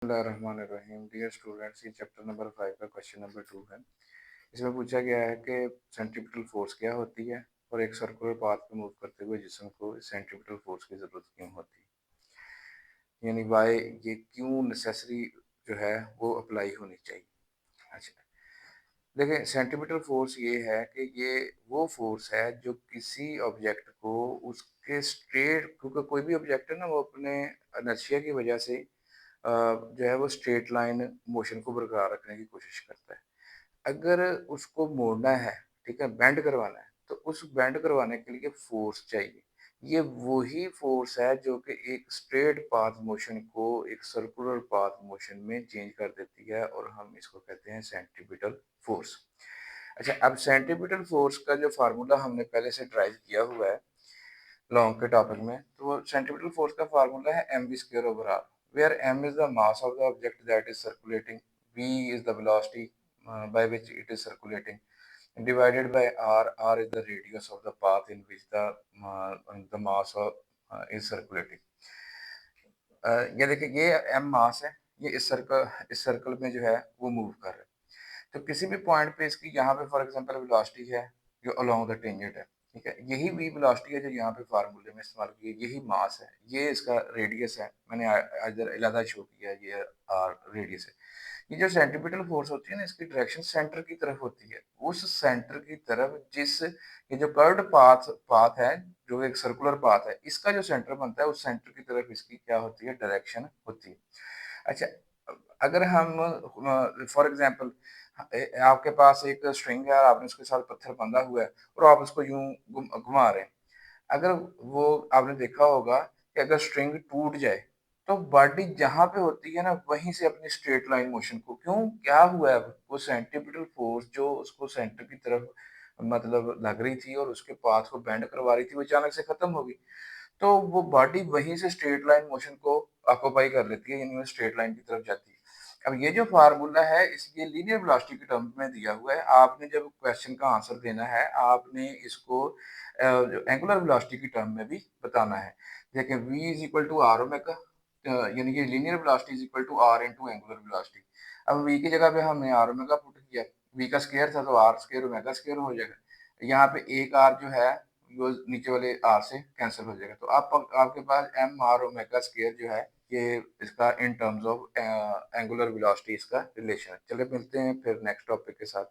बिस्मिल्लाहिर्रहमानिर्रहीम। Dear students, ये chapter number 5 का क्वेश्चन नंबर 2 है। इसमें पूछा गया है कि सेंट्रीपिटल फोर्स क्या होती है और एक सर्कुलर पाथ पे मूव करते हुए जिस्म को सेंट्रीपिटल फोर्स की ज़रूरत क्यों होती है, यानी वाई ये क्यों नेसेसरी जो है वो अप्लाई होनी चाहिए। अच्छा, देखिए सेंट्रीपिटल फोर्स ये है कि ये वो फोर्स है जो किसी ऑब्जेक्ट को उसके स्ट्रेट, क्योंकि कोई भी ऑब्जेक्ट है ना वो अपने इनर्शिया की वजह से जो है वो स्ट्रेट लाइन मोशन को बरकरार रखने की कोशिश करता है। अगर उसको मोड़ना है, ठीक है, बेंड करवाना है, तो उस बेंड करवाने के लिए फोर्स चाहिए। ये वही फोर्स है जो कि एक स्ट्रेट पाथ मोशन को एक सर्कुलर पाथ मोशन में चेंज कर देती है और हम इसको कहते हैं सेंट्रीपिटल फोर्स। अच्छा, अब सेंट्रीपिटल फोर्स का जो फार्मूला हमने पहले से ड्राइव किया हुआ है लॉन्ग के टॉपिक में, तो वो सेंट्रीपिटल फोर्स का फार्मूला है m v square over r, where m is the mass of the object that is circulating, v is the velocity by which it is circulating, divided by r is the radius of the path in which the mass of is circulating. ये देखिए, ये m मास है, ये इस circle में जो है वो मूव कर रहा है। तो किसी भी पॉइंट पे इसकी यहाँ पे फॉर एग्जांपल वेलोसिटी है जो अलोंग द टेंजेंट है, ठीक है, यही वी वेलोसिटी है जो यहाँ पे फार्मूले में इस्तेमाल की है, यही मास है, ये इसका रेडियस है, मैंने इधर अलग शो किया है, ये आर रेडियस है। ये जो सेंट्रीपिटल फोर्स होती है ना, इसकी डायरेक्शन सेंटर की तरफ होती है, उस सेंटर की तरफ जिस ये जो कर्व्ड पाथ पाथ है, जो एक सर्कुलर पाथ है, इसका जो सेंटर बनता है उस सेंटर की तरफ इसकी क्या होती है, डायरेक्शन होती है। अच्छा, अगर हम फॉर एग्जांपल आपके पास एक स्ट्रिंग है और आपने उसके साथ पत्थर बंधा हुआ है और आप उसको यूं घुमा रहे हैं, अगर वो आपने देखा होगा कि अगर स्ट्रिंग टूट जाए तो बॉडी जहां पे होती है ना वहीं से अपनी स्ट्रेट लाइन मोशन को, क्यों, क्या हुआ है, वो सेंट्रीपिटल फोर्स जो उसको सेंटर की तरफ मतलब लग रही थी और उसके पाथ को बेंड करवा रही थी वो अचानक से खत्म हो गई, तो वो बॉडी वहीं से स्ट्रेट लाइन मोशन को ऑक्यूपाई कर लेती है, यानी वो स्ट्रेट लाइन की तरफ जाती है। अब ये जो फार्मूला है इस ये लीनियर वेलोसिटी के टर्म में दिया हुआ है, आपने जब क्वेश्चन का आंसर देना है आपने इसको जो एंगुलर वेलोसिटी की टर्म में भी बताना है। देखिए v is equal to r omega, यानी कि linear velocity is equal to r into angular velocity. अब v की जगह पे हमने आर ओमेगा पुट किया, v का स्क्वायर था तो आर स्क्वायर ओमेगा स्क्वायर हो जाएगा, यहाँ पे एक आर जो है वो नीचे वाले आर से कैंसिल हो जाएगा, तो आपके पास एम आर ओमेगा स्क्वायर जो है ये इसका in terms of angular velocity इसका रिलेशन है। चलिए मिलते हैं फिर नेक्स्ट टॉपिक के साथ।